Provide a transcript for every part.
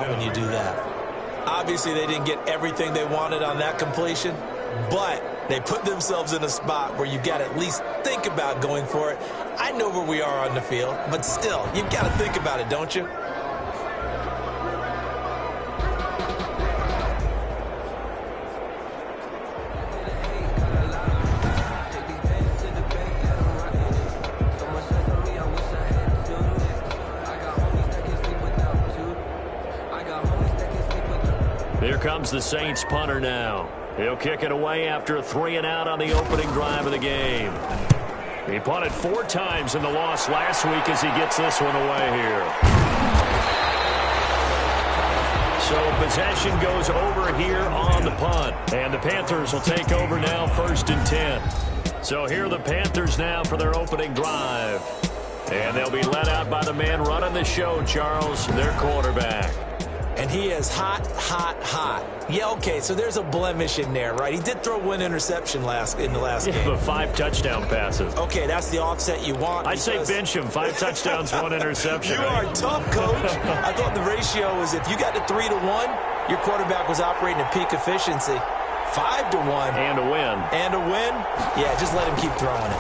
when you do that. Obviously, they didn't get everything they wanted on that completion, but they put themselves in a spot where you've got to at least think about going for it. I know where we are on the field, but still, you've got to think about it, don't you? Here comes the Saints punter now. He'll kick it away after a 3-and-out on the opening drive of the game. He punted 4 times in the loss last week as he gets this one away here. So possession goes over here on the punt. And the Panthers will take over now 1st and 10. So here are the Panthers now for their opening drive. And they'll be led out by the man running the show, Charles, their quarterback. And he is hot, hot, hot. Yeah, okay, so there's a blemish in there, right? He did throw 1 interception in the last game. But 5 touchdown passes. Okay, that's the offset you want. I say bench him. 5 touchdowns, 1 interception. You are tough, Coach. I thought the ratio was if you got to 3-1, your quarterback was operating at peak efficiency. 5-1. And a win. And a win? Yeah, just let him keep throwing it.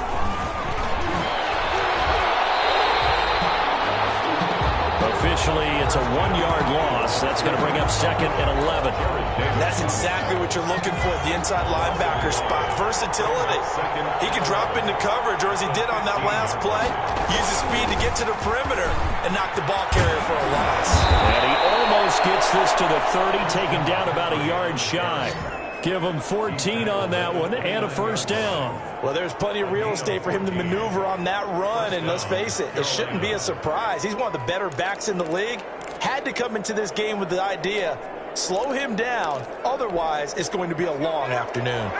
Officially, it's a 1-yard loss. That's going to bring up 2nd and 11. That's exactly what you're looking for at the inside linebacker spot. Versatility. He can drop into coverage, or as he did on that last play, use his speed to get to the perimeter and knock the ball carrier for a loss. And he almost gets this to the 30, taken down about a yard shy. Give him 14 on that one and a 1st down. Well, there's plenty of real estate for him to maneuver on that run, and let's face it, it shouldn't be a surprise. He's one of the better backs in the league. Had to come into this game with the idea, slow him down, otherwise it's going to be a long afternoon.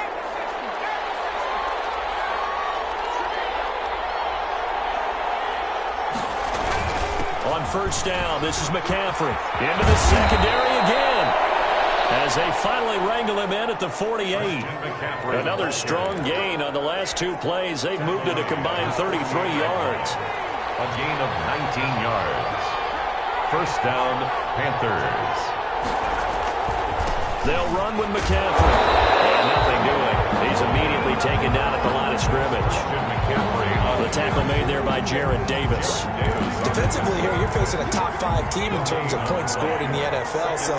On 1st down, this is McCaffrey. Into the secondary again. As they finally wrangle him in at the 48. Another strong gain on the last 2 plays. They've moved it a combined 33 yards. A gain of 19 yards. 1st down, Panthers. They'll run with McCaffrey. And nothing doing. He's immediately taken down at the line of scrimmage. The tackle made there by Jarrad Davis. Defensively here, you're facing a top 5 team in terms of points scored in the NFL. So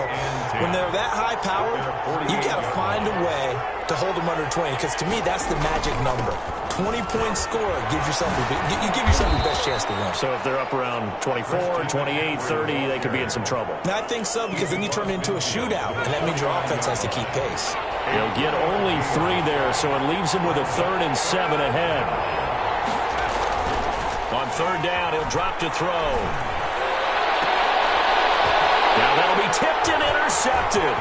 when they're that high powered, you got to find a way to hold them under 20. Because to me, that's the magic number. 20-point score gives yourself you give yourself your best chance to win. So if they're up around 24, 28, 30, they could be in some trouble. And I think so, because then you turn it into a shootout, and that means your offense has to keep pace. He'll get only 3 there, so it leaves him with a 3rd and 7 ahead. On 3rd down, he'll drop to throw. Now that'll be tipped and intercepted.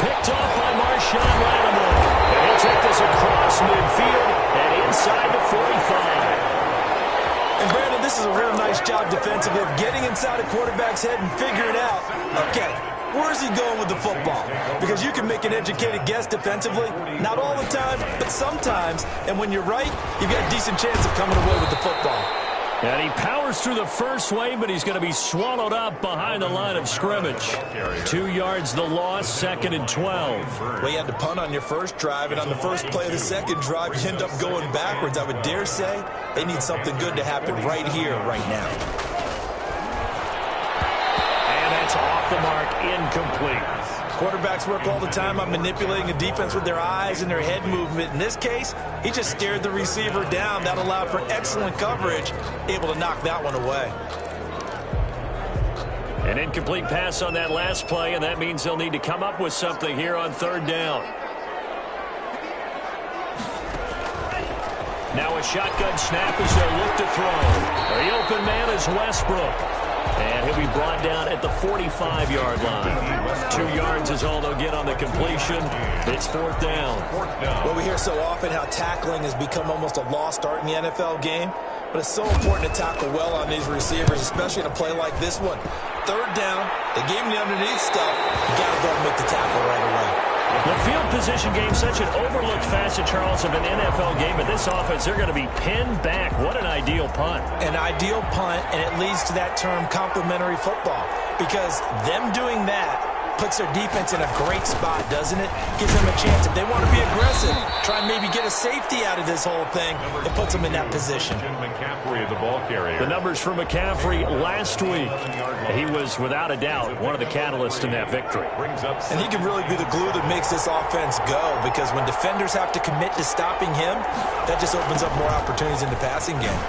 Picked off by Marshawn Lattimore. And he'll take this across midfield and inside the 45. And Brandon, this is a real nice job defensively of getting inside a quarterback's head and figuring out, okay, where's he going with the football? Because you can make an educated guess defensively. Not all the time, but sometimes. And when you're right, you've got a decent chance of coming away with the football. And he powers through the first wave, but he's going to be swallowed up behind the line of scrimmage. 2 yards the loss, 2nd and 12. Well, you had to punt on your first drive, and on the first play of the second drive, you end up going backwards. I would dare say they need something good to happen right here, right now. And that's off the mark, incomplete. Quarterbacks work all the time on manipulating a defense with their eyes and their head movement. In this case, he just stared the receiver down. That allowed for excellent coverage, able to knock that one away. An incomplete pass on that last play, and that means they'll need to come up with something here on 3rd down. Now a shotgun snap as they look to throw. The open man is Westbrook. And he'll be brought down at the 45-yard line. 2 yards is all they'll get on the completion. It's 4th down. Well, we hear so often how tackling has become almost a lost art in the NFL game. But it's so important to tackle well on these receivers, especially in a play like this one. 3rd down, they gave him the underneath stuff. You got to go and make the tackle right away. The field position game, such an overlooked facet, Charles, of an NFL game. But this offense, they're going to be pinned back. What an ideal punt. An ideal punt, and it leads to that term complementary football. because them doing that puts their defense in a great spot, doesn't it? Gives them a chance. If they want to be aggressive, try and maybe get a safety out of this whole thing, it puts them in that position. McCaffrey, the ball carrier. The numbers for McCaffrey last week. He was, without a doubt, one of the catalysts in that victory. And he can really be the glue that makes this offense go, because when defenders have to commit to stopping him, that just opens up more opportunities in the passing game.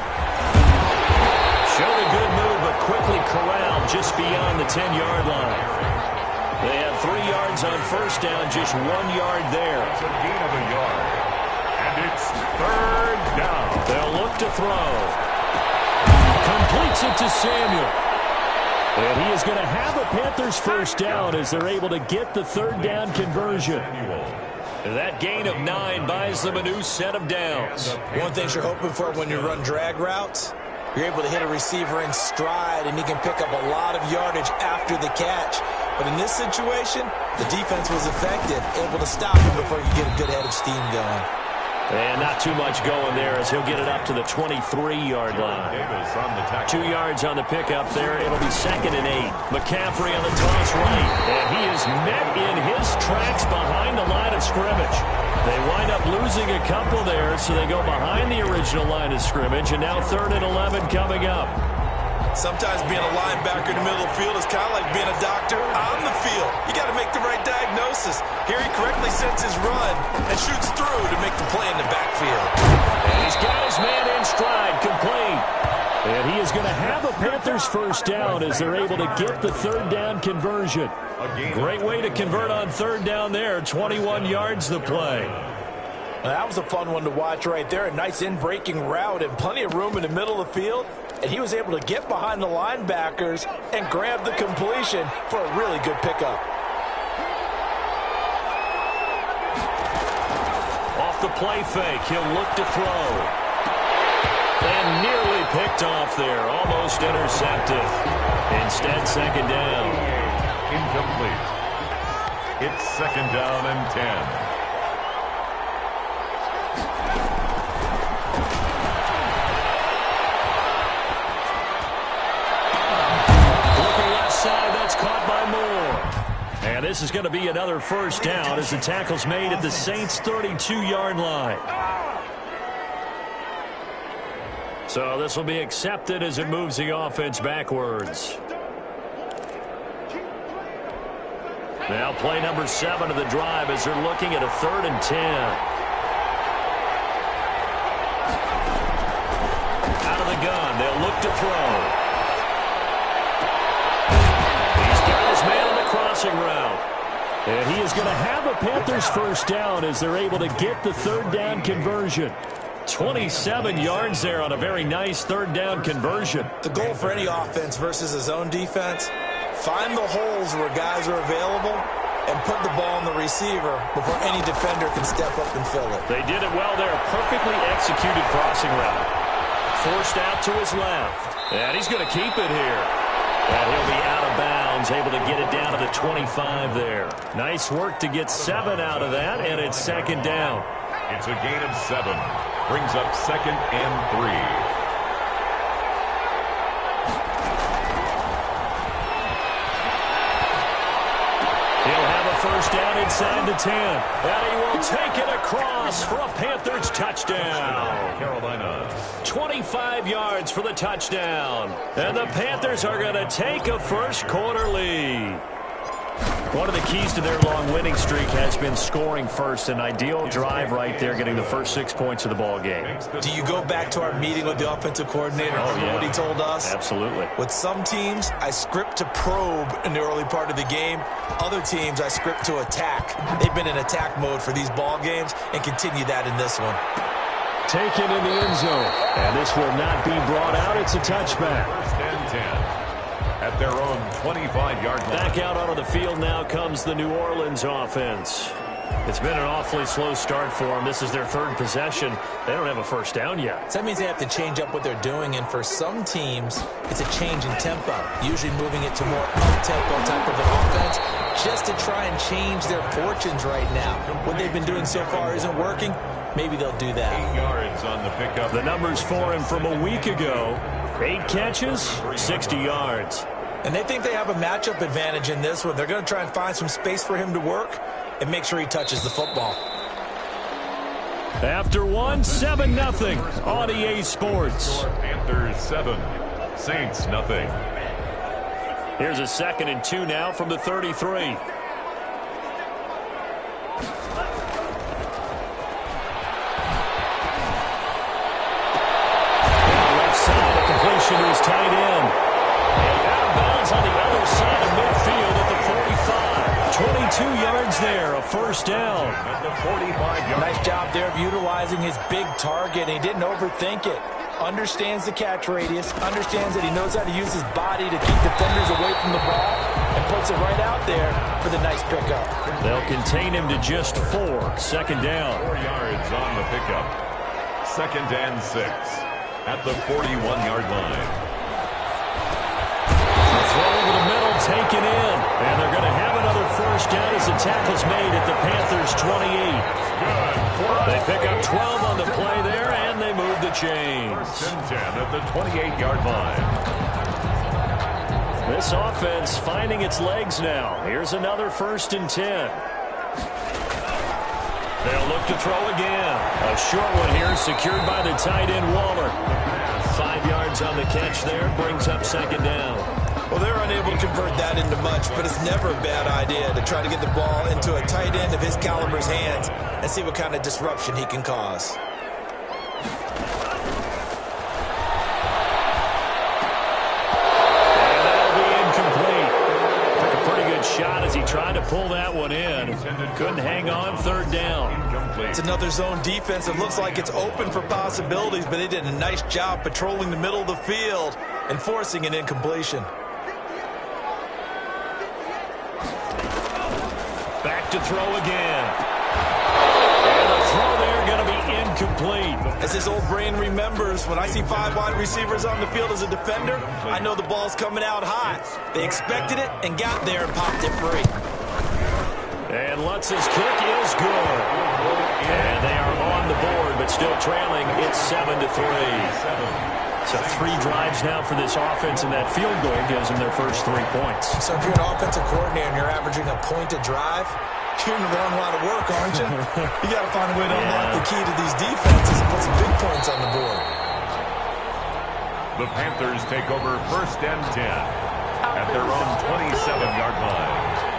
Showed a good move, but quickly corralled just beyond the 10-yard line. They had 3 yards on first down, just 1 yard there. It's a gain of a yard. And it's third down. They'll look to throw. Completes it to Samuel. And he is going to have a Panthers first down as they're able to get the third down conversion. That gain of 9 buys them a new set of downs. One thing you're hoping for when you run drag routes, you're able to hit a receiver in stride, and he can pick up a lot of yardage after the catch. But in this situation, the defense was effective, able to stop him before you get a good head of steam going. And not too much going there as he'll get it up to the 23-yard line. 2 yards on the pickup there. It'll be 2nd and 8. McCaffrey on the toss right. And he is met in his tracks behind the line of scrimmage. They wind up losing a couple there, so they go behind the original line of scrimmage. And now 3rd and 11 coming up. Sometimes being a linebacker in the middle of the field is kind of like being a doctor on the field. You got to make the right diagnosis. Here he correctly sets his run and shoots through to make the play in the backfield. And he's got his man in stride, complete. And he is going to have a Panthers first down as they're able to get the third down conversion. Great way to convert on third down there. 21 yards the play. That was a fun one to watch right there. A nice in-breaking route and plenty of room in the middle of the field. And he was able to get behind the linebackers and grab the completion for a really good pickup. Off the play fake, he'll look to throw. And nearly picked off there, almost intercepted. Instead, 2nd down. Incomplete. It's 2nd down and 10. Caught by Moore. And this is going to be another first down as the tackle's made at the Saints' 32-yard line. So this will be accepted as it moves the offense backwards. Now play number 7 of the drive as they're looking at a 3rd and 10. Out of the gun, they'll look to throw. Crossing route. And he is going to have a Panthers first down as they're able to get the third down conversion. 27 yards there on a very nice third down conversion. The goal for any offense versus a zone defense, find the holes where guys are available and put the ball on the receiver before any defender can step up and fill it. They did it well there. Perfectly executed crossing route. Forced out to his left. And he's going to keep it here. And he'll be out of bounds, able to get it down to the 25 there. Nice work to get 7 out of that, and it's 2nd down. It's a gain of 7. Brings up 2nd and 3. First down inside the 10. And he will take it across for a Panthers touchdown. Carolina. 25 yards for the touchdown. And the Panthers are going to take a first quarter lead. One of the keys to their long winning streak has been scoring first. An ideal drive right there, getting the first 6 points of the ball game. Do you go back to our meeting with the offensive coordinator? Remember what he told us? Absolutely. With some teams, I script to probe in the early part of the game. Other teams, I script to attack. They've been in attack mode for these ball games and continue that in this one. Taken in the end zone. And this will not be brought out. It's a touchback. First and 10. At their own 25-yard line. Back out onto the field now comes the New Orleans offense. It's been an awfully slow start for them. This is their 3rd possession. They don't have a first down yet. So that means they have to change up what they're doing, and for some teams, it's a change in tempo, usually moving it to more up-tempo type of an offense, just to try and change their fortunes right now. What they've been doing so far isn't working. Maybe they'll do that. 8 yards on the pickup. The numbers for him from a week ago. 8 catches, 60 yards. And they think they have a matchup advantage in this one. They're going to try and find some space for him to work and make sure he touches the football. After one, 7-0 on EA Sports. Panthers 7, Saints nothing. Here's a 2nd and 2 now from the 33. Completion to his tight end. And out of bounds on the other side of midfield at the 45. 22 yards there, a first down. At the 45-yard. Nice job there of utilizing his big target. He didn't overthink it. Understands the catch radius. Understands that he knows how to use his body to keep defenders away from the ball. And puts it right out there for the nice pickup. They'll contain him to just 4. 2nd down. 4 yards on the pickup. 2nd and 6. At the 41-yard line. A throw over the middle, taken in. And they're going to have another first down as the tackle's made at the Panthers' 28. They pick up 12 on the play there, and they move the chains. 1st and 10 at the 28-yard line. This offense finding its legs now. Here's another 1st and 10. They'll look to throw again. A short one here, secured by the tight end, Waller. 5 yards on the catch there, brings up 2nd down. Well, they're unable to convert that into much, but it's never a bad idea to try to get the ball into a tight end of his caliber's hands and see what kind of disruption he can cause. And that'll be incomplete. Took a pretty good shot as he tried to pull that one in. Couldn't hang on, 3rd down. It's another zone defense. It looks like it's open for possibilities, but they did a nice job patrolling the middle of the field and forcing an incompletion. Back to throw again. And the throw there going to be incomplete. As his old brain remembers, when I see 5 wide receivers on the field as a defender, I know the ball's coming out hot. They expected it and got there and popped it free. And Lutz's kick is good. And they are on the board, but still trailing. It's 7-3. So 3 drives now for this offense, and that field goal gives them their first 3 points. So if you're an offensive coordinator and you're averaging a point a drive, you're in the wrong line of work, aren't you? You got to find a way to unlock the key to these defenses and put some big points on the board. The Panthers take over 1st and 10 at their own 27-yard line.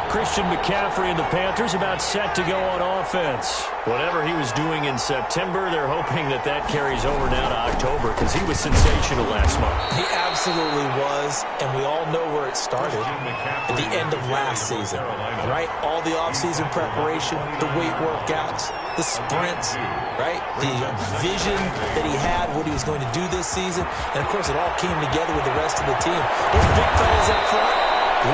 Christian McCaffrey and the Panthers about set to go on offense. Whatever he was doing in September, they're hoping that that carries over now to October because he was sensational last month. He absolutely was, and we all know where it started at the end of last season, right? All the offseason preparation, the weight workouts, the sprints, right? The vision that he had, what he was going to do this season, and of course it all came together with the rest of the team. Those big fellas up front,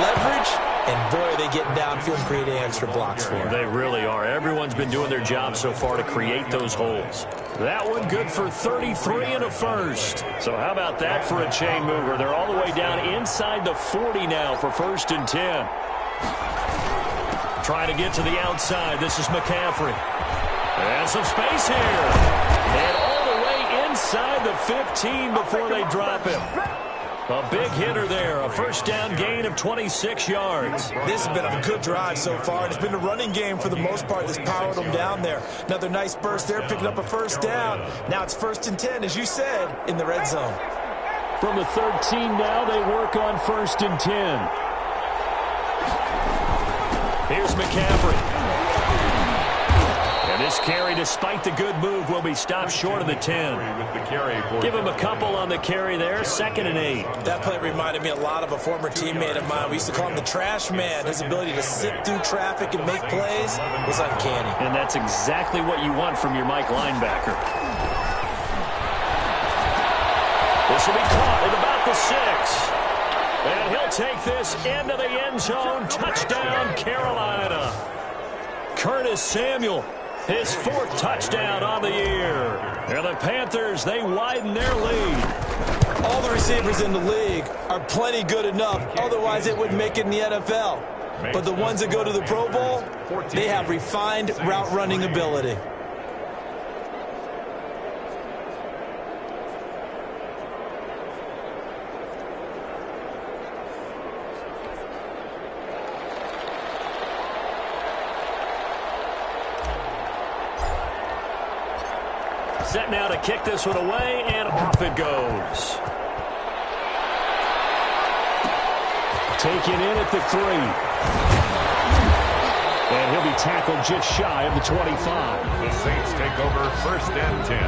leverage, and boy, they get downfield and creating extra blocks for him. They really are. Everyone's been doing their job so far to create those holes. That one good for 33 and a first. So how about that for a chain mover? They're all the way down inside the 40 now for 1st and 10. Trying to get to the outside. This is McCaffrey. And some space here. And all the way inside the 15 before they drop him. A big hitter there, a first down gain of 26 yards. This has been a good drive so far. It's been a running game for the most part that's powered them down there. Another nice burst there, picking up a first down. Now it's 1st and 10, as you said, in the red zone. From the 13 now, they work on 1st and 10. Here's McCaffrey. And this carry, despite the good move, will be stopped short of the 10. Give him a couple on the carry there, 2nd and 8. That play reminded me a lot of a former teammate of mine. We used to call him the trash man. His ability to sit through traffic and make plays was uncanny. And that's exactly what you want from your Mike linebacker. This will be caught at about the 6. And he'll take this into the end zone. Touchdown, Carolina. Curtis Samuel. His 4th touchdown on the year. And the Panthers, they widen their lead. All the receivers in the league are plenty good enough. Otherwise, it wouldn't make it in the NFL. But the ones that go to the Pro Bowl, they have refined route running ability. Set now to kick this one away, and off it goes. Taken in at the 3. And he'll be tackled just shy of the 25. The Saints take over 1st and 10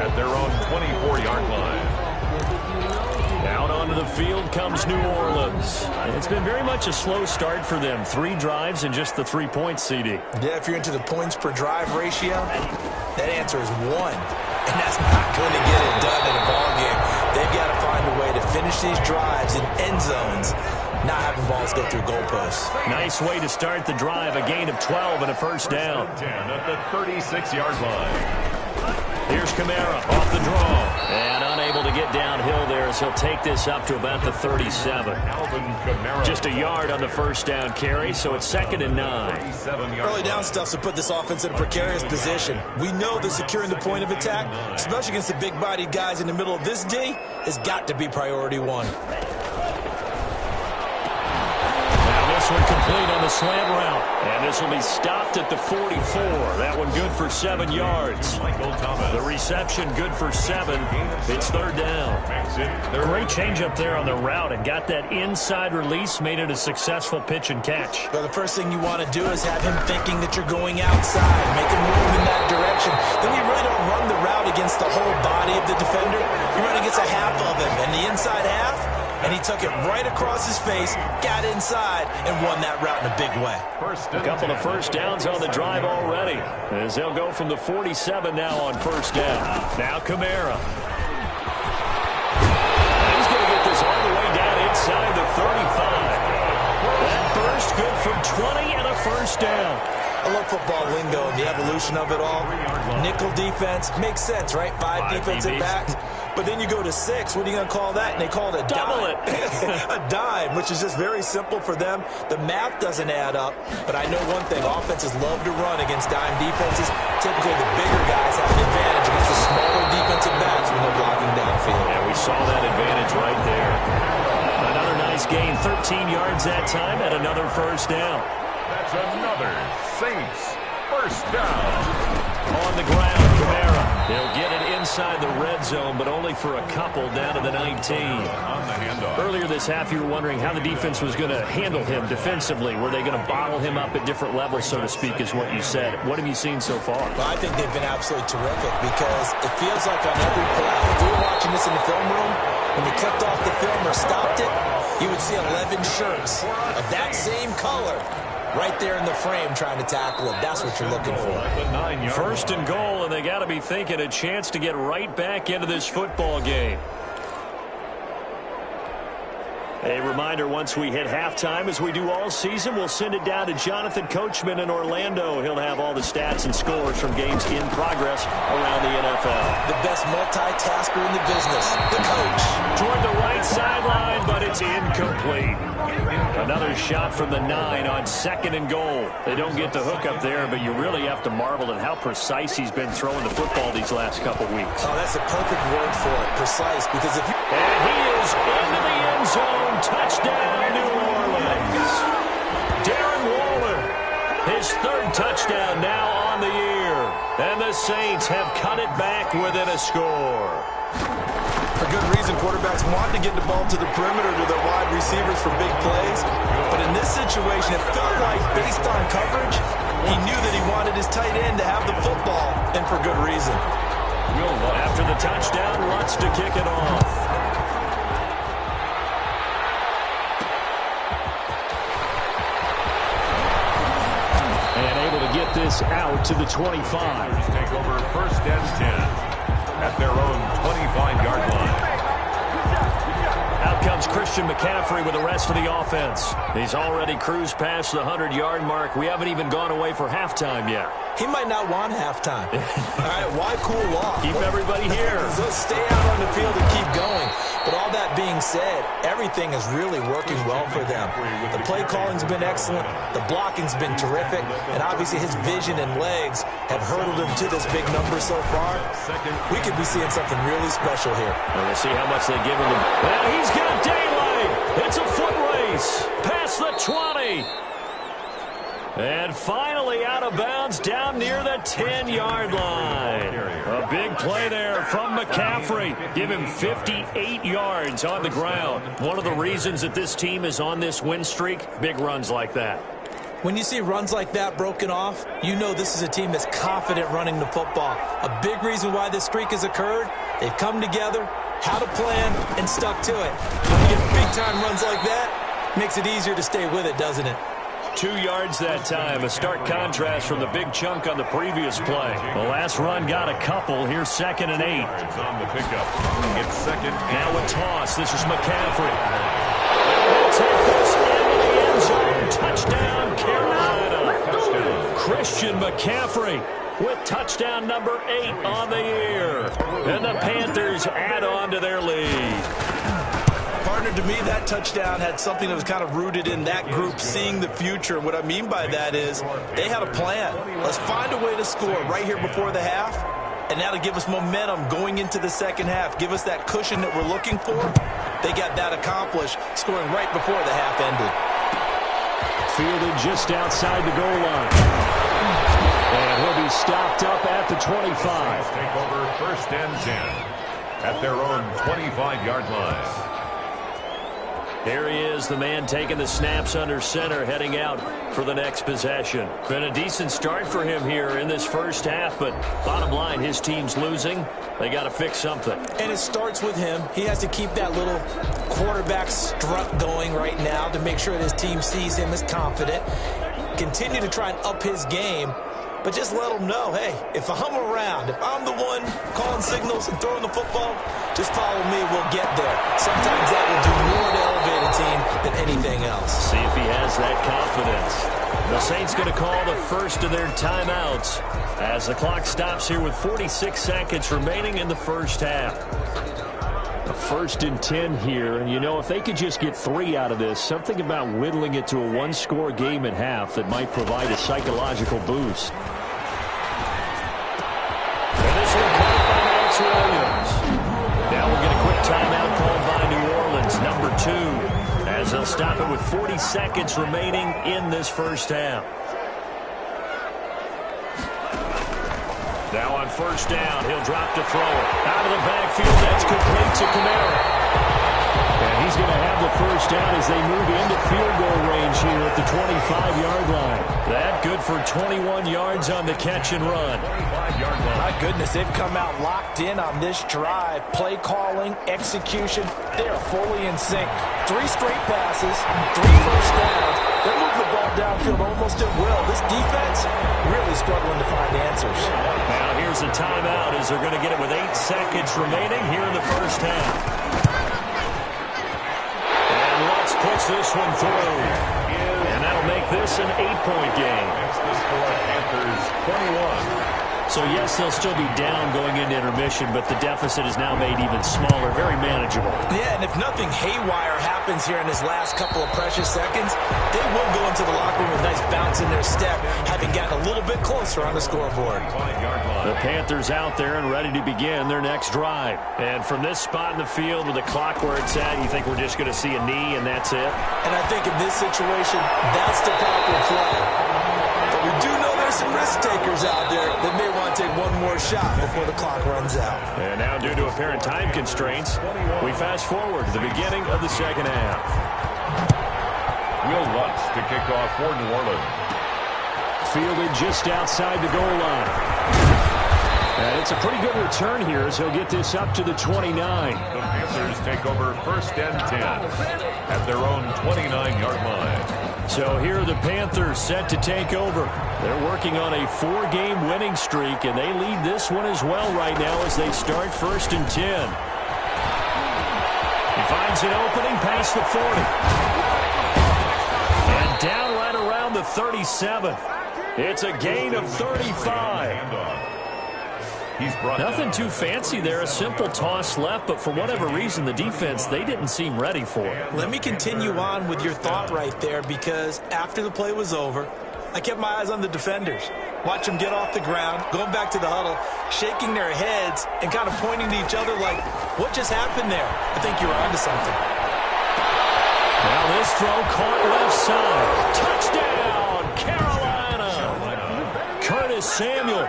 at their own 24-yard line. Out onto the field comes New Orleans. It's been very much a slow start for them. 3 drives and just the 3 points, CD. Yeah, if you're into the points per drive ratio, that answer is 1. And that's not going to get it done in a ball game. They've got to find a way to finish these drives in end zones, not having balls go through goalposts. Nice way to start the drive. A gain of 12 and a first down. 10 at the 36-yard line. Here's Kamara off the draw. And unable to get downhill there as he'll take this up to about the 37. Just a yard on the first down carry, so it's 2nd and 9. Early down stuff to put this offense in a precarious position. We know that securing the point of attack, especially against the big-bodied guys in the middle of this D, has got to be priority 1. This one complete on the slant route. And this will be stopped at the 44. That one good for 7 yards. The reception good for 7. It's 3rd down. Great change up there on the route and got that inside release, made it a successful pitch and catch. Well, the first thing you want to do is have him thinking that you're going outside, make him move in that direction. Then you really don't run the route against the whole body of the defender. You run against a half of him, and the inside half, and he took it right across his face, got inside, and won that route in a big way. A couple of first downs on the drive already, as they'll go from the 47 now on first down. Now Kamara. He's going to get this all the way down inside the 35. That burst good from 20 and a first down. I love football lingo and the evolution of it all. Nickel defense makes sense, right? 5 defensive backs. But then you go to 6. What are you going to call that? And they call it a double dime. A dime, which is just very simple for them. The math doesn't add up. But I know one thing. Offenses love to run against dime defenses. Typically, the bigger guys have an advantage against the smaller defensive backs when they're blocking downfield. Yeah, we saw that advantage right there. Another nice gain. 13 yards that time and another first down. That's another Saints first down. On the ground, Kamara. They'll get it inside the red zone, but only for a couple down to the 19. On the handoff. Earlier this half, you were wondering how the defense was going to handle him defensively. Were they going to bottle him up at different levels, so to speak, is what you said. What have you seen so far? Well, I think they've been absolutely terrific because it feels like on every play, if we were watching this in the film room, when they clicked off the film or stopped it, you would see 11 shirts of that same color right there in the frame trying to tackle him. That's what you're looking for. 1st and goal, and they got to be thinking a chance to get right back into this football game. A reminder, once we hit halftime, as we do all season, we'll send it down to Jonathan Coachman in Orlando. He'll have all the stats and scores from games in progress around the NFL. The best multitasker in the business, the coach. Toward the right sideline, but it's incomplete. Another shot from the 9 on 2nd and goal. They don't get the hook up there, but you really have to marvel at how precise he's been throwing the football these last couple weeks. Oh, that's a perfect word for it, precise, because if you... And he is into the end zone. Touchdown, New Orleans. Darren Waller, his 3rd touchdown now on the year. And the Saints have cut it back within a score. For good reason, quarterbacks want to get the ball to the perimeter to their wide receivers for big plays. But in this situation, it felt like, based on coverage, he knew that he wanted his tight end to have the football, and for good reason. After the touchdown, wants to kick it off. Get this out to the 25. Take over 1st and 10 at their own 25-yard line. Out comes Christian McCaffrey with the rest of the offense. He's already cruised past the 100-yard mark. We haven't even gone away for halftime yet. He might not want halftime. All right, why cool off? Keep everybody here. Let's stay out on the field and keep going. But all that being said, everything is really working well for them. The play calling's been excellent. The blocking's been terrific. And obviously his vision and legs have hurdled him to this big number so far. We could be seeing something really special here. And we'll see how much they give him. And he's got daylight. It's a foot race past the 20. And finally out of bounds down near the 10-yard line. A big play there from McCaffrey. Give him 58 yards on the ground. One of the reasons that this team is on this win streak, big runs like that. When you see runs like that broken off, you know this is a team that's confident running the football. A big reason why this streak has occurred, they've come together, had a plan, and stuck to it. When you get big-time runs like that, makes it easier to stay with it, doesn't it? 2 yards that time, a stark contrast from the big chunk on the previous play. The last run got a couple. Here's 2nd and 8. On the pickup. It's 2nd. Now a toss. This is McCaffrey. They'll take this into the end zone. Touchdown, Carolina. Touchdown. Christian McCaffrey with touchdown number 8 on the year. And the Panthers add on to their lead. Partner, to me, that touchdown had something that was kind of rooted in that group seeing the future. And what I mean by that is they had a plan. Let's find a way to score right here before the half, and that'll give us momentum going into the second half. Give us that cushion that we're looking for. They got that accomplished, scoring right before the half ended. Fielded just outside the goal line. And he'll be stopped up at the 25. Take over 1st and 10 at their own 25-yard line. There he is, the man taking the snaps under center, heading out for the next possession. Been a decent start for him here in this first half, but bottom line, his team's losing. They got to fix something. And it starts with him. He has to keep that little quarterback strut going right now to make sure that his team sees him as confident. Continue to try and up his game, but just let him know, hey, if I'm around, if I'm the one calling signals and throwing the football, just follow me, we'll get there. Sometimes that will do more to elevate a team than anything else. See if he has that confidence. The Saints going to call the first of their timeouts as the clock stops here with 46 seconds remaining in the first half. A 1st and 10 here, and you know, if they could just get 3 out of this, something about whittling it to a one-score game at half that might provide a psychological boost. And this one called by Max Williams. Now we'll get a quick timeout called by New Orleans, number 2, as they'll stop it with 40 seconds remaining in this first half. Now on 1st down, he'll drop to throw it. Out of the backfield, that's complete to Kamara. And he's going to have the 1st down as they move into field goal range here at the 25-yard line. That good for 21 yards on the catch and run. 25-yard line. My goodness, they've come out locked in on this drive. Play calling, execution, they are fully in sync. 3 straight passes, 3 first downs. They're moving the ball downfield almost at will. This defense really struggling to find answers. Now here's a timeout as they're going to get it with 8 seconds remaining here in the first half. And Lutz puts this one through. And that'll make this an 8-point game. It's the score, Panthers 21. So, yes, they'll still be down going into intermission, but the deficit is now made even smaller, very manageable. Yeah, and if nothing haywire happens here in his last couple of precious seconds, they will go into the locker room with a nice bounce in their step, having gotten a little bit closer on the scoreboard. The Panthers out there and ready to begin their next drive. And from this spot in the field with the clock where it's at, you think we're just going to see a knee and that's it? And I think in this situation, that's the proper play. But we do know there's some risk takers out there that may want to take one more shot before the clock runs out. And now, due to apparent time constraints, we fast forward to the beginning of the second half. Will Lutz to kick off for New Orleans. Fielded just outside the goal line. And it's a pretty good return here as he'll get this up to the 29. The Panthers take over 1st and 10 at their own 29-yard line. So here are the Panthers set to take over. They're working on a 4-game winning streak, and they lead this one as well right now as they start 1st and 10. He finds an opening past the 40. And down right around the 37. It's a gain of 35. Nothing too fancy there, a simple toss left, but for whatever reason, the defense, they didn't seem ready for it. Let me continue on with your thought right there, because after the play was over, I kept my eyes on the defenders. Watch them get off the ground, going back to the huddle, shaking their heads and kind of pointing to each other like, what just happened there? I think you're onto something. Now this throw caught left side. Touchdown, Carolina! Samuel.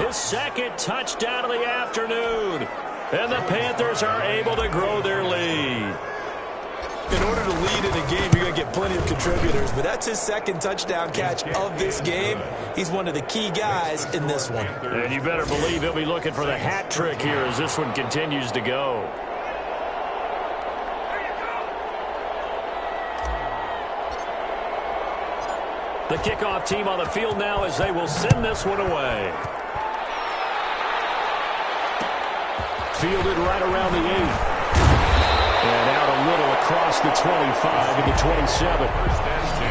His second touchdown of the afternoon. And the Panthers are able to grow their lead. In order to lead in a game, you're going to get plenty of contributors, but that's his second touchdown catch of this game. He's one of the key guys in this one. And you better believe he'll be looking for the hat trick here as this one continues to go. The kickoff team on the field now as they will send this one away. Fielded right around the 8. And out a little across the 25 and the 27. First and 10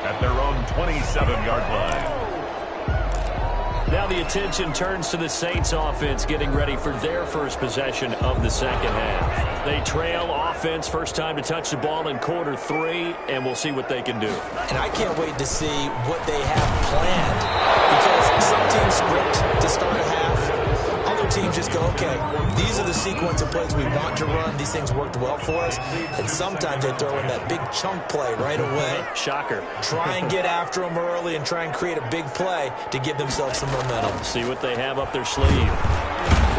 at their own 27-yard line. Now the attention turns to the Saints offense getting ready for their first possession of the second half. They trail offense, first time to touch the ball in quarter 3, and we'll see what they can do. And I can't wait to see what they have planned, because some teams script to start a half. Other teams just go, okay, these are the sequence of plays we want to run. These things worked well for us. And sometimes they throw in that big chunk play right away. Shocker. Try and get after them early and try and create a big play to give themselves some momentum. See what they have up their sleeve.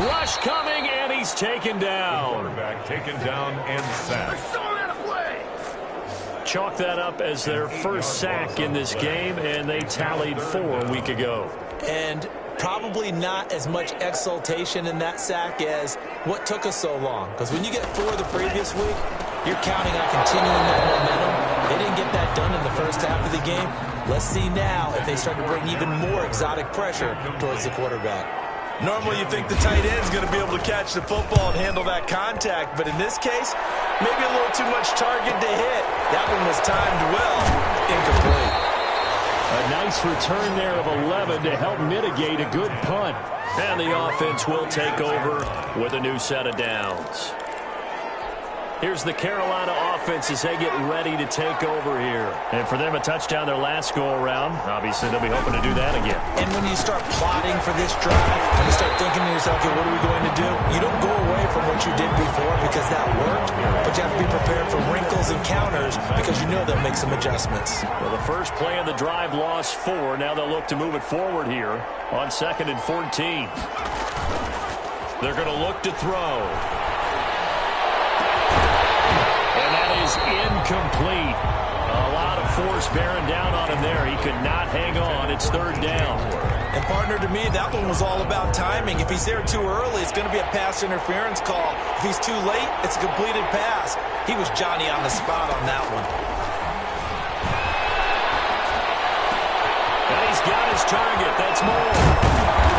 Rush coming, and he's taken down. Quarterback taken down and sacked. Chalk that up as their first sack in this game, and they tallied 4 a week ago. And probably not as much exultation in that sack as what took us so long. Because when you get 4 the previous week, you're counting on continuing that momentum. They didn't get that done in the first half of the game. Let's see now if they start to bring even more exotic pressure towards the quarterback. Normally you think the tight end's going to be able to catch the football and handle that contact, but in this case, maybe a little too much target to hit. That one was timed well, incomplete. A nice return there of 11 to help mitigate a good punt. And the offense will take over with a new set of downs. Here's the Carolina offense as they get ready to take over here. And for them, a touchdown their last go-around. Obviously, they'll be hoping to do that again. And when you start plotting for this drive, when you start thinking to yourself, okay, what are we going to do? You don't go away from what you did before because that worked, but you have to be prepared for wrinkles and counters because you know they'll make some adjustments. Well, the first play of the drive lost 4. Now they'll look to move it forward here on 2nd and 14. They're going to look to throw. Is incomplete. A lot of force bearing down on him there. He could not hang on. It's 3rd down. And partner, to me, that one was all about timing. If he's there too early, it's going to be a pass interference call. If he's too late, it's a completed pass. He was Johnny on the spot on that one. And he's got his target. That's more.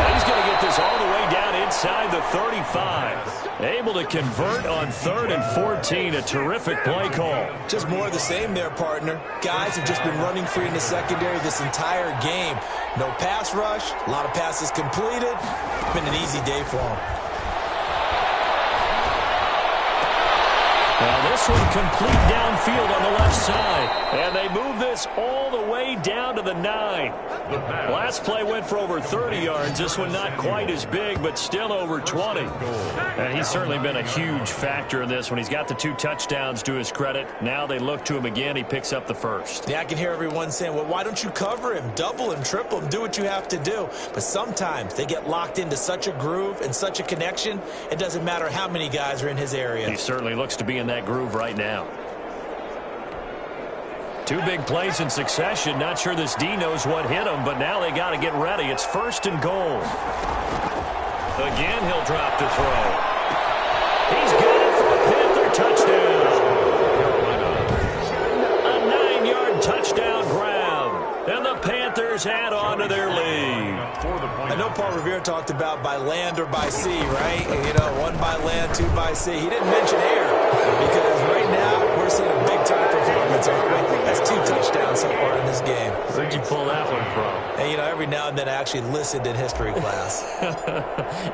And he's going to get this all the way down inside the 35. Able to convert on 3rd and 14. A terrific play call. Just more of the same there, partner. Guys have just been running free in the secondary this entire game. No pass rush. A lot of passes completed. Been an easy day for them. Now this one complete downfield on the left side. And they move this all the way down to the 9. Last play went for over 30 yards. This one not quite as big, but still over 20. And he's certainly been a huge factor in this one. He's got the 2 touchdowns to his credit. Now they look to him again. He picks up the first. Yeah, I can hear everyone saying, well, why don't you cover him? Double him, triple him, do what you have to do. But sometimes they get locked into such a groove and such a connection, it doesn't matter how many guys are in his area. He certainly looks to be in that groove right now. 2 big plays in succession. Not sure this D knows what hit him, but now they got to get ready. It's 1st and goal. Again, he'll drop to throw. He's got it for a Panther touchdown. A 9-yard touchdown grab. And the Panthers add on to their lead. I know Paul Revere talked about by land or by sea, right? And, you know, 1 by land, 2 by sea. He didn't mention air because right now we're seeing a big-time performance, aren't we? That's 2 touchdowns so far in this game. Where'd you pull that one from? And, you know, every now and then I actually listened in history class.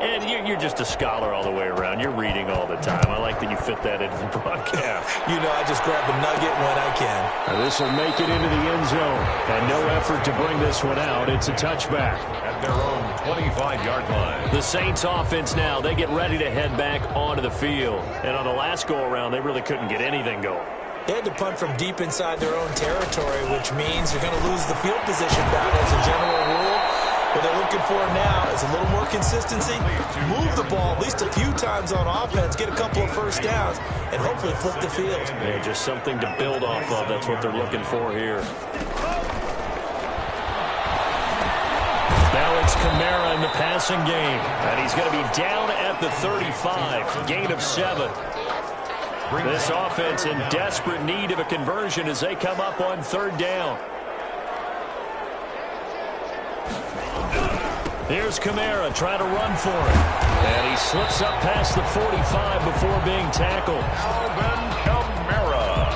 And you're just a scholar all the way around. You're reading all the time. I like that you fit that into the broadcast. You know, I just grab a nugget when I can. This will make it into the end zone. And no effort to bring this one out. It's a touchback. At their own 25-yard line. The Saints offense now, they get ready to head back onto the field. And on the last go-around, they really couldn't get anything going. They had to punt from deep inside their own territory, which means you're going to lose the field position battle as a general rule. What they're looking for now is a little more consistency, move the ball at least a few times on offense, get a couple of first downs, and hopefully flip the field. Yeah, just something to build off of. That's what they're looking for here. Now it's Kamara in the passing game, and he's going to be down at the 35, gain of 7. This offense in desperate need of a conversion as they come up on 3rd down. Here's Kamara trying to run for it. And he slips up past the 45 before being tackled. Alvin Kamara.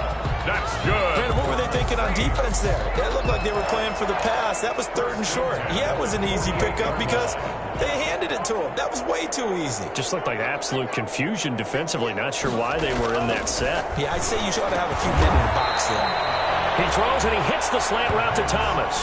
That's good. Man, what were they thinking on defense there? It looked like they were playing for the pass. That was 3rd and short. Yeah, it was an easy pickup because they handed it to him. That was way too easy. Just looked like absolute confusion defensively. Not sure why they were in that set. Yeah, I'd say you ought to have a few men in the box there. He throws and he hits the slant route to Thomas.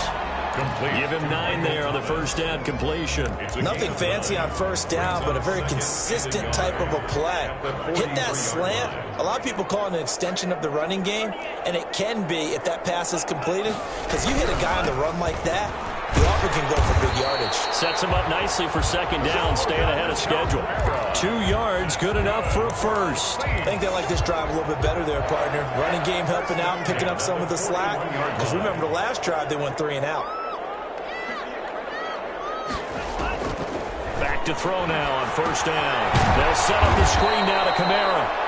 Complete. Give him 9 there on the first down completion. Nothing fancy on first down, but a very consistent type of a play. Hit that slant. A lot of people call it an extension of the running game, and it can be if that pass is completed. Because you hit a guy on the run like that, you often can go for big yardage. Sets him up nicely for 2nd down, staying ahead of schedule. 2 yards, good enough for a first. I think they like this drive a little bit better there, partner. Running game helping out, picking up some of the slack. Because remember the last drive, they went 3 and out. Back to throw now on 1st down. They'll set up the screen now to Kamara.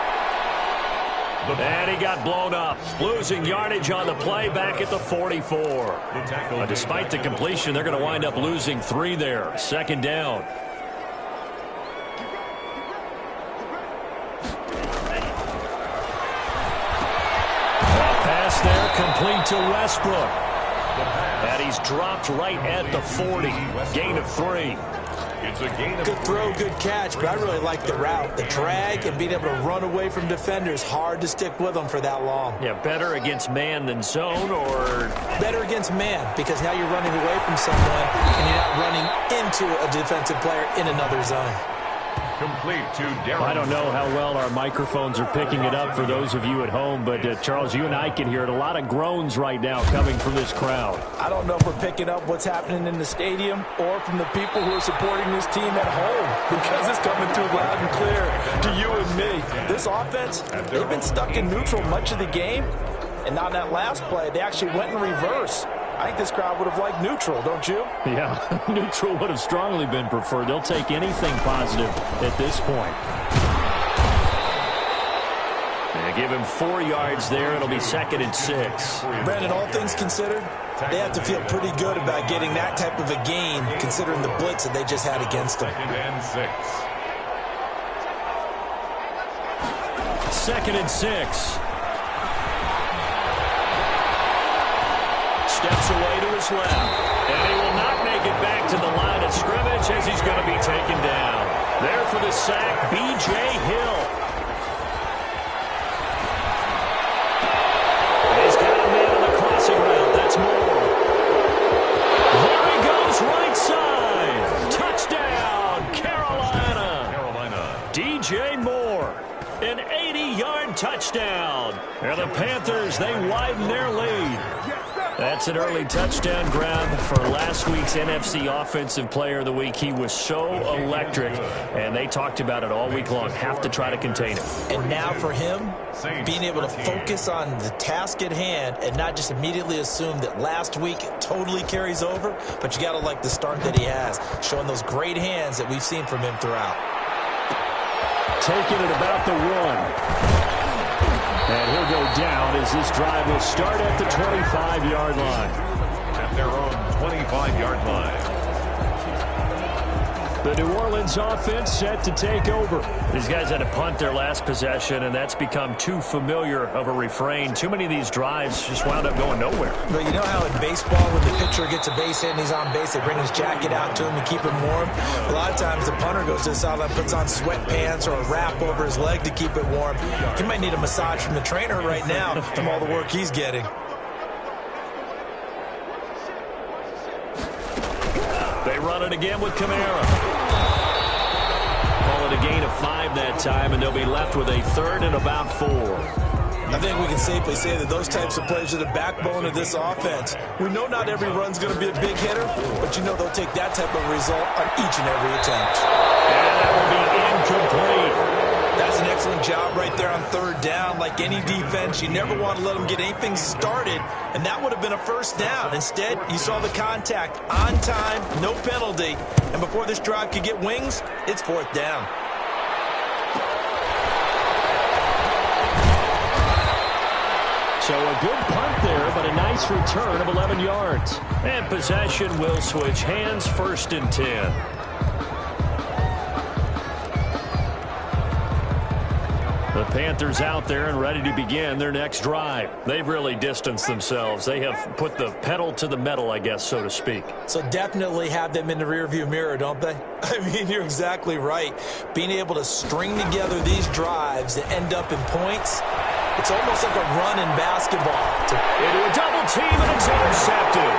And he got blown up. Losing yardage on the play back at the 44. Despite the completion, they're going to wind up losing 3 there. 2nd down. Pass there complete to Westbrook. And he's dropped right at the 40. Gain of 3. It's a gain of Good throw, good catch, but I really like the route. The drag and being able to run away from defenders, hard to stick with them for that long. Yeah, better against man than zone, or better against man, because now you're running away from someone and you're not running into a defensive player in another zone. complete to Darren. I don't know how well our microphones are picking it up for those of you at home, but Charles, you and I can hear it. A lot of groans right now coming from this crowd. I don't know if we're picking up what's happening in the stadium or from the people who are supporting this team at home, because it's coming through loud and clear to you and me. This offense, they've been stuck in neutral much of the game, and on that last play, they actually went in reverse. I think this crowd would have liked neutral, don't you? Yeah, neutral would have strongly been preferred. They'll take anything positive at this point. They give him 4 yards there. It'll be 2nd and 6. Brandon, all things considered, they have to feel pretty good about getting that type of a gain, considering the blitz that they just had against them. 2nd and 6. 2nd and 6. Steps away to his left, and he will not make it back to the line of scrimmage as he's going to be taken down. There for the sack, B.J. Hill. He's got a man on the crossing route. That's Moore. There he goes, right side. Touchdown, Carolina. D.J. Moore, an 80-yard touchdown. And the Panthers, they widen their lead. That's an early touchdown grab for last week's NFC Offensive Player of the Week. He was so electric, and they talked about it all week long. Have to try to contain him. And now for him, being able to focus on the task at hand and not just immediately assume that last week it totally carries over, but you got to like the start that he has, showing those great hands that we've seen from him throughout. Taking it about the 1. And he'll go down as this drive will start at the 25-yard line. At their own 25-yard line. The New Orleans offense set to take over. These guys had to punt their last possession, and that's become too familiar of a refrain. Too many of these drives just wound up going nowhere. But you know how in baseball, when the pitcher gets a base hit and he's on base, they bring his jacket out to him to keep him warm? A lot of times the punter goes to the sideline, puts on sweatpants or a wrap over his leg to keep it warm. He might need a massage from the trainer right now from all the work he's getting. They run it again with Kamara. Call it a gain of 5 that time, and they'll be left with a 3rd and about 4. I think we can safely say that those types of plays are the backbone of this offense. We know not every run's going to be a big hitter, but you know they'll take that type of result on each and every attempt. And that will be incomplete. That's an excellent job right there on third down. Like any defense, you never want to let them get anything started, and that would have been a first down. Instead, you saw the contact on time, no penalty, and before this drive could get wings, it's fourth down. So a good punt there, but a nice return of 11 yards. And possession will switch hands, first and 10. The Panthers out there and ready to begin their next drive. They've really distanced themselves. They have put the pedal to the metal, I guess, so to speak. So definitely have them in the rearview mirror, don't they? I mean, you're exactly right. Being able to string together these drives that end up in points, it's almost like a run in basketball. Into a double team, and it's intercepted.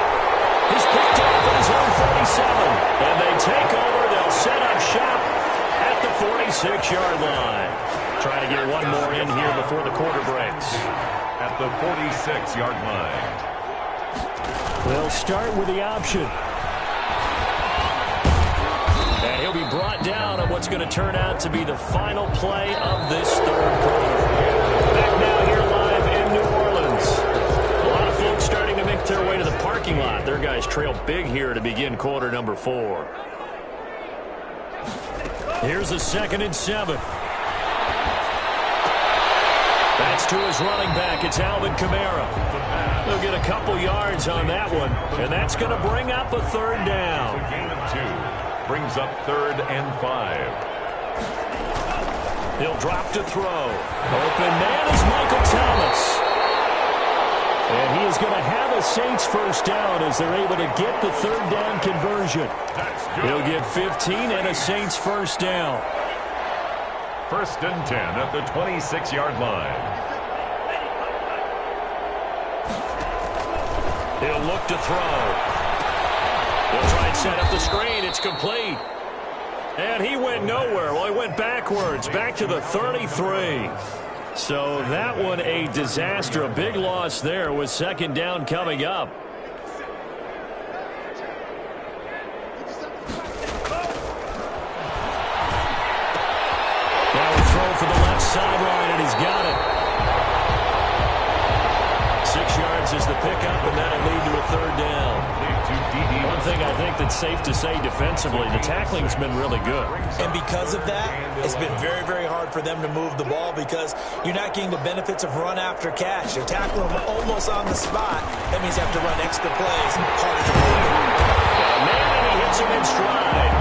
He's picked off at his own 47. And they take over. They'll set up shop at the 46-yard line. Trying to get one more in here before the quarter breaks. At the 46-yard line. They'll start with the option. And he'll be brought down on what's going to turn out to be the final play of this third quarter. Back now here live in New Orleans. A lot of folks starting to make their way to the parking lot. Their guys trail big here to begin quarter number 4. Here's a 2nd and 7. That's to his running back. It's Alvin Kamara. They'll get a couple yards on that one, and that's going to bring up a third down. The gain of 2 brings up 3rd and 5. He'll drop to throw. Open man is Michael Thomas. And he is going to have a Saints first down as they're able to get the third down conversion. He'll get 15 and a Saints first down. 1st and 10 at the 26-yard line. He'll look to throw. He'll try and set up the screen. It's complete. And he went nowhere. Well, he went backwards, back to the 33. So that one a disaster. A big loss there with 2nd down coming up. For the left sideline, and he's got it. 6 yards is the pickup, and that'll lead to a third down. One thing I think that's safe to say defensively, the tackling's been really good. And because of that, it's been very, very hard for them to move the ball because you're not getting the benefits of run after catch. You're tackling them almost on the spot. That means you have to run extra plays. Harder to move them. Man, and he hits him in stride.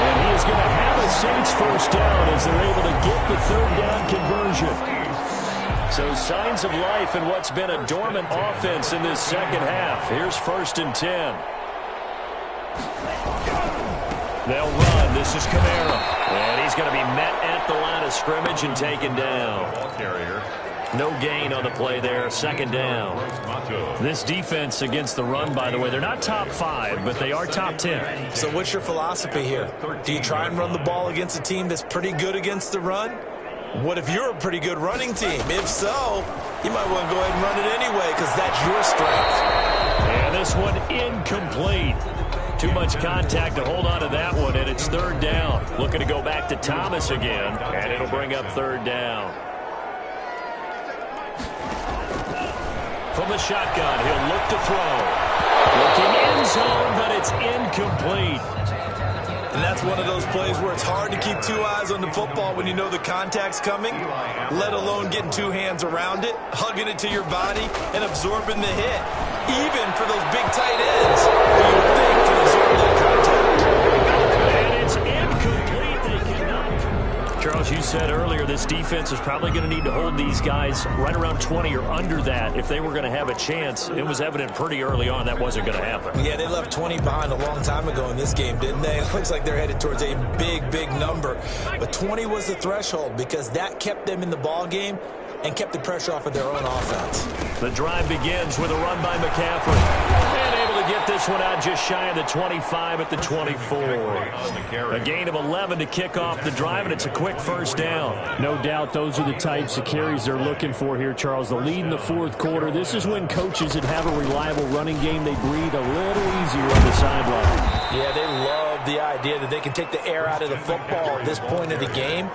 And he is going to have a Saints first down as they're able to get the third down conversion. So signs of life in what's been a dormant offense in this second half. Here's 1st and 10. They'll run. This is Kamara. And he's going to be met at the line of scrimmage and taken down. Ball carrier. No gain on the play there. 2nd down. This defense against the run, by the way, they're not top 5, but they are top 10. So what's your philosophy here? Do you try and run the ball against a team that's pretty good against the run? What if you're a pretty good running team? If so, you might want to go ahead and run it anyway because that's your strength. And this one incomplete. Too much contact to hold on to that one, and it's 3rd down. Looking to go back to Thomas again, and it'll bring up 3rd down. From the shotgun, he'll look to throw. Looking end zone, but it's incomplete. And that's one of those plays where it's hard to keep 2 eyes on the football when you know the contact's coming, let alone getting 2 hands around it, hugging it to your body, and absorbing the hit. Even for those big tight ends, you would think can absorb that contact. And it's incomplete. They cannot. Charles, you said earlier this defense is probably going to need to hold these guys right around 20 or under that if they were going to have a chance. It was evident pretty early on that wasn't going to happen. Yeah, they left 20 behind a long time ago in this game, didn't they? It looks like they're headed towards a big, big number. But 20 was the threshold because that kept them in the ball game and kept the pressure off of their own offense. The drive begins with a run by McCaffrey. And able to get this this one out just shy of the 25 at the 24. A gain of 11 to kick off the drive, and it's a quick first down. No doubt those are the types of carries they're looking for here, Charles. The lead in the fourth quarter. This is when coaches that have a reliable running game, they breathe a little easier on the sideline. Yeah, they love the idea that they can take the air out of the football at this point of the game.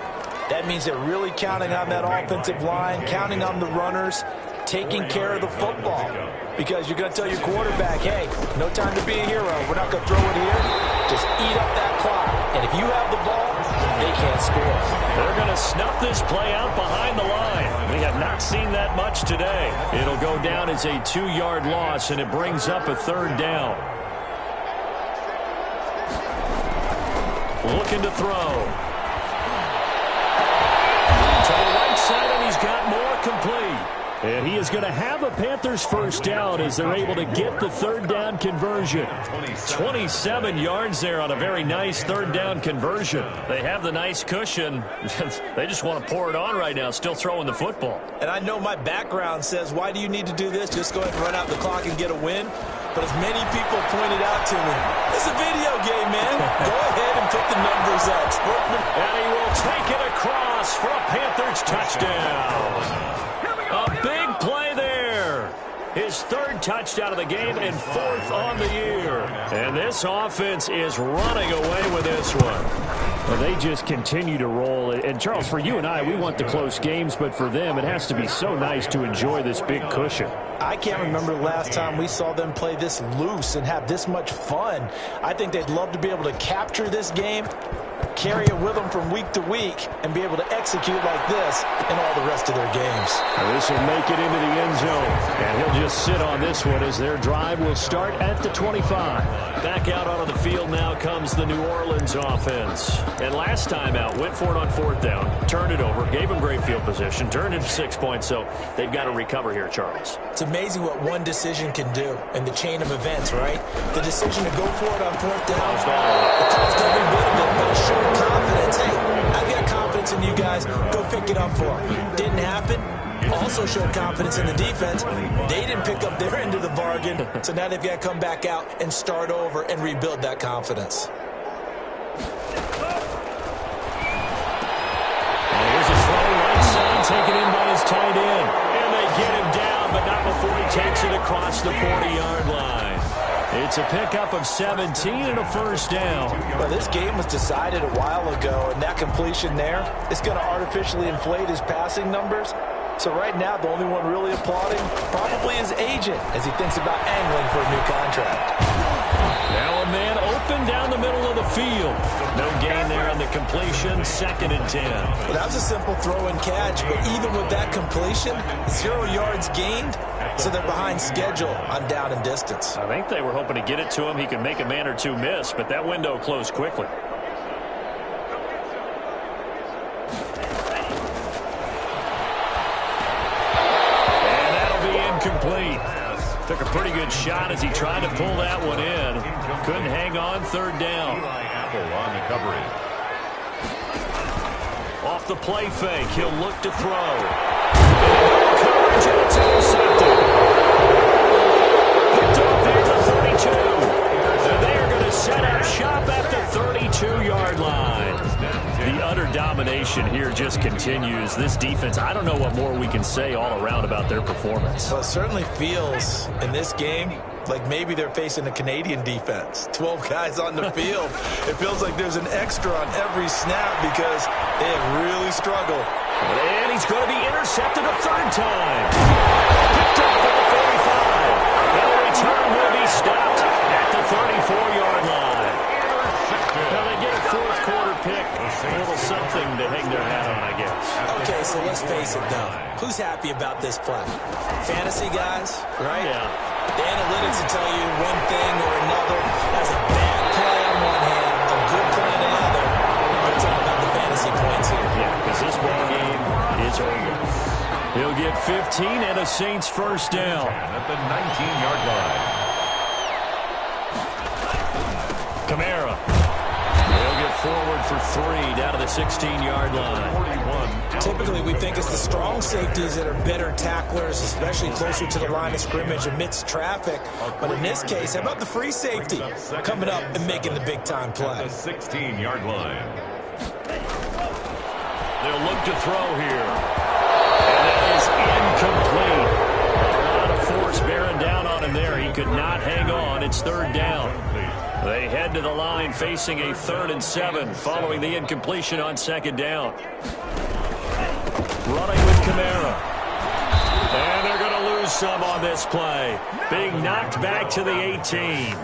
That means they're really counting on that offensive line, counting on the runners, taking care of the football. Because you're going to tell your quarterback, hey, no time to be a hero. We're not going to throw it here. Just eat up that clock. And if you have the ball, they can't score. They're going to snuff this play out behind the line. We have not seen that much today. It'll go down as a 2-yard loss, and it brings up a third down. Looking to throw. To the right side, and he's got more complete. And he is going to have a Panthers first down as they're able to get the third down conversion. 27 yards there on a very nice third down conversion. They have the nice cushion. They just want to pour it on right now, still throwing the football. And I know my background says, why do you need to do this? Just go ahead and run out the clock and get a win. But as many people pointed out to me, it's a video game, man. Go ahead and put the numbers up. And he will take it across for a Panthers touchdown. A big play there. His third touchdown of the game and fourth on the year. And this offense is running away with this one. Well, they just continue to roll. And, Charles, for you and I, we want the close games, but for them, it has to be so nice to enjoy this big cushion. I can't remember the last time we saw them play this loose and have this much fun. I think they'd love to be able to capture this game, carry it with them from week to week, and be able to execute like this in all the rest of their games. Now this will make it into the end zone, and he'll just sit on this one as their drive will start at the 25. Back out onto the field now comes the New Orleans offense. And last time out, went for it on fourth down, turned it over, gave them great field position, turned it to 6 points, so they've got to recover here, Charles. It's amazing what one decision can do in the chain of events, right? The decision to go for it on fourth down, it caused every bit of it, but it showed confidence. Hey, I've got confidence in you guys. Go pick it up for them. Didn't happen. Also showed confidence in the defense. They didn't pick up their end of the bargain, so now they've got to come back out and start over and rebuild that confidence. And here's a throw right side, taken in by his tight end. And they get him down, but not before he takes it across the 40-yard line. It's a pickup of 17 and a first down. Well, this game was decided a while ago, and that completion there is going to artificially inflate his passing numbers. So right now, the only one really applauding probably his agent as he thinks about angling for a new contract. Now a man open down the middle of the field. No gain there on the completion, 2nd and 10. Well, that was a simple throw and catch, but even with that completion, 0 yards gained, so they're behind schedule on down and distance. I think they were hoping to get it to him. He could make a man or two miss, but that window closed quickly. And that'll be incomplete. Took a pretty good shot as he tried to pull that one in. Couldn't hang on, third down. Apple on the coverage. Off the play fake, he'll look to throw. Coverage, and it's intercepted. Picked off at the 32. And they are going to set up shop at the 32-yard line. The utter domination here just continues. This defense, I don't know what more we can say all around about their performance. Well, it certainly feels in this game like maybe they're facing a Canadian defense. 12 guys on the field. It feels like there's an extra on every snap because they have really struggled. And he's going to be intercepted a third time. Picked off at the 45. And the return will be stopped at the 34-yard line. Now they get a fourth quarter pick. A little something to hang their hat on, I guess. Okay, so let's face it, though. Who's happy about this play? Fantasy guys, right? Yeah. The analytics will tell you one thing or another. That's a bad play on one hand, a good play on the other. But it's all about the fantasy points here. Yeah, because this ball game is over. He'll get 15 and a Saints first down. At the 19-yard line. Kamara. He'll get forward for 3 down to the 16-yard line. 41 Typically, we think it's the strong safeties that are better tacklers, especially closer to the line of scrimmage amidst traffic. But in this case, how about the free safety coming up and making the big-time play? The 16-yard line. They'll look to throw here. And that is incomplete. A lot of force bearing down on him there. He could not hang on. It's third down. They head to the line facing a 3rd and 7 following the incompletion on second down. Running with Kamara. And they're going to lose some on this play. Being knocked back to the 18.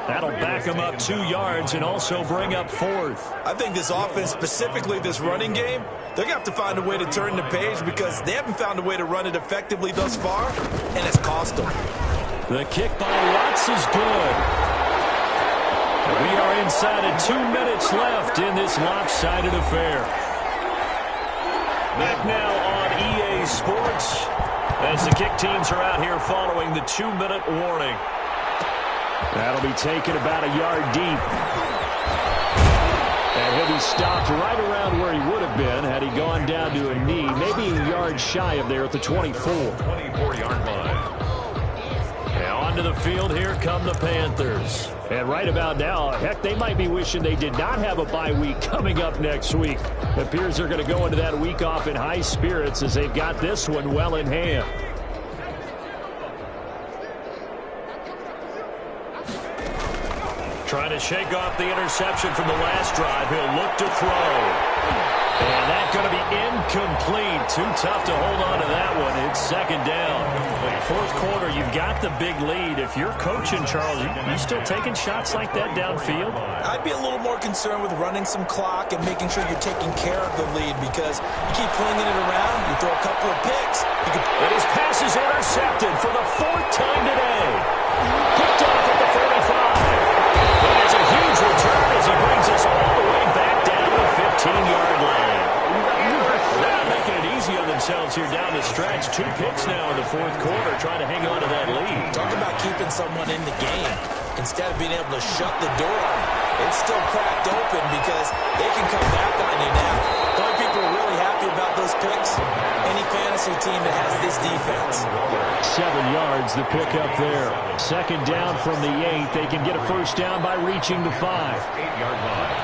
That'll back them up 2 yards and also bring up 4th. I think this offense, specifically this running game, they're going to have to find a way to turn the page because they haven't found a way to run it effectively thus far, and it's cost them. The kick by Watts is good. We are inside of 2 minutes left in this lopsided affair. Back now on EA Sports as the kick teams are out here following the 2-minute warning. That'll be taken about a yard deep. And he'll be stopped right around where he would have been had he gone down to a knee, maybe a yard shy of there at the 24. 24-yard line. Now onto the field, here come the Panthers. And right about now, heck, they might be wishing they did not have a bye week coming up next week. It appears they're going to go into that week off in high spirits as they've got this one well in hand. Trying to shake off the interception from the last drive. He'll look to throw. And that's going to be incomplete. Too tough to hold on to that one. It's second down. Fourth quarter, you've got the big lead. If you're coaching, Charles, you still taking shots like that downfield? I'd be a little more concerned with running some clock and making sure you're taking care of the lead because you keep flinging it around, you throw a couple of picks. And his pass is intercepted for the 4th time today. Picked off at the 45. And it's a huge return as he brings us all the way back down to the 15-yard line. They're not making it easy on themselves here down the stretch. 2 picks now in the 4th quarter, trying to hang on to that lead. Talk about keeping someone in the game. Instead of being able to shut the door, it's still cracked open because they can come back on you now. The only people who are really happy about those picks, any fantasy team that has this defense. 7 yards, the pickup there. Second down from the 8. They can get a first down by reaching the 5. 8-yard line.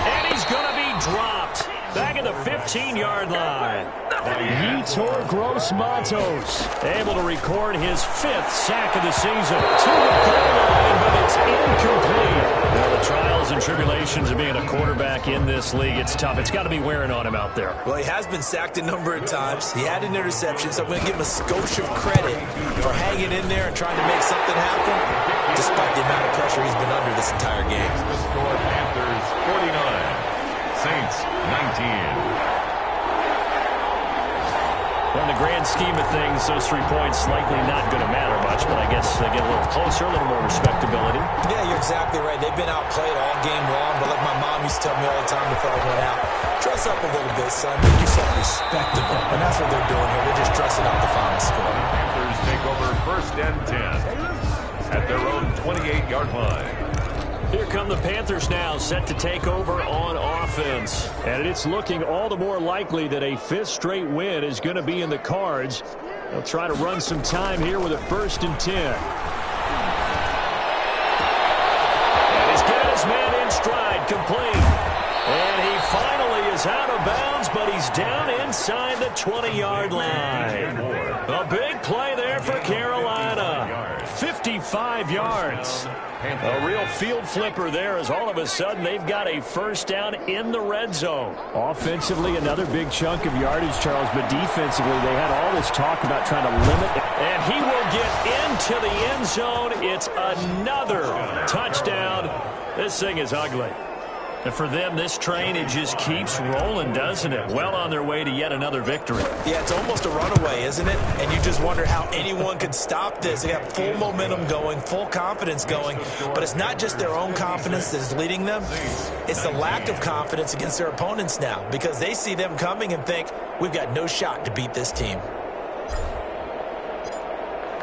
And he's going to be dropped. Back at the 15-yard line. Yetur Gross-Matos able to record his 5th sack of the season. To the goal line, but it's incomplete. Well, the trials and tribulations of being a quarterback in this league, it's tough. It's got to be wearing on him out there. Well, he has been sacked a number of times. He had an interception, so I'm going to give him a skosh of credit for hanging in there and trying to make something happen, despite the amount of pressure he's been under this entire game. The score, Panthers 49, Saints 19. Well, in the grand scheme of things, those 3 points likely not going to matter much, but I guess they get a little closer, a little more respectability. Yeah, you're exactly right. They've been outplayed all game long, but like my mom used to tell me all the time before I went out, dress up a little bit, son. Make yourself respectable. And that's what they're doing here. They're just dressing up the final score. Panthers take over 1st and 10 at their own 28-yard line. Here come the Panthers now, set to take over on offense. And it's looking all the more likely that a 5th straight win is going to be in the cards. They'll try to run some time here with a 1st and 10. And he's got his man in stride, complete. And he finally is out of bounds, but he's down inside the 20-yard line. A big play there for Carolina. 55 yards. A real field flipper there as all of a sudden they've got a first down in the red zone. Offensively, another big chunk of yardage, Charles, but defensively, they had all this talk about trying to limit. And he will get into the end zone. It's another touchdown. This thing is ugly. And for them, this train, it just keeps rolling, doesn't it? Well on their way to yet another victory. Yeah, it's almost a runaway, isn't it? And you just wonder how anyone could stop this. They got full momentum going, full confidence going. But it's not just their own confidence that is leading them. It's the lack of confidence against their opponents now because they see them coming and think, we've got no shot to beat this team.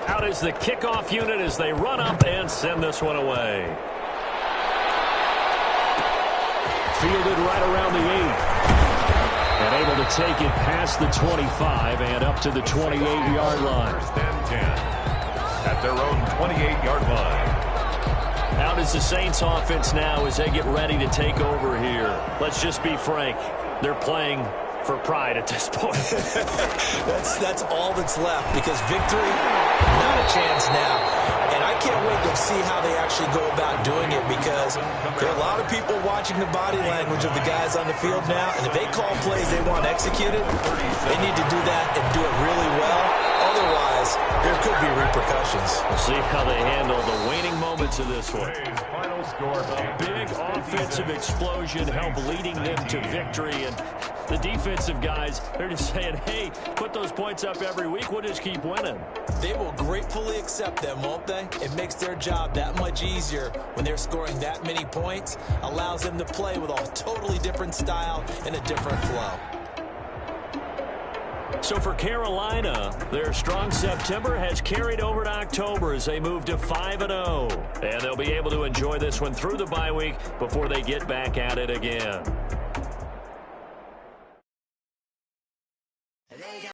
Out is the kickoff unit as they run up and send this one away. fielded right around the 8. And able to take it past the 25 and up to the 28-yard line. First and 10 at their own 28-yard line. How does the Saints offense now as they get ready to take over here? Let's just be frank. They're playing for pride at this point. That's all that's left, because victory, not a chance now. And I can't wait to see how they actually go about doing it, because there are a lot of people watching the body language of the guys on the field now, and if they call plays they want executed, they need to do that and do it really well. Otherwise, there could be repercussions. We'll see how they handle the waning moments of this one. Final score. A big offensive explosion helped leading them to victory, and the defensive guys, they're just saying, hey, put those points up every week. We'll just keep winning. They will gratefully accept them, won't they? It makes their job that much easier when they're scoring that many points. Allows them to play with a totally different style and a different flow. So for Carolina, their strong September has carried over to October as they move to 5-0. And they'll be able to enjoy this one through the bye week before they get back at it again.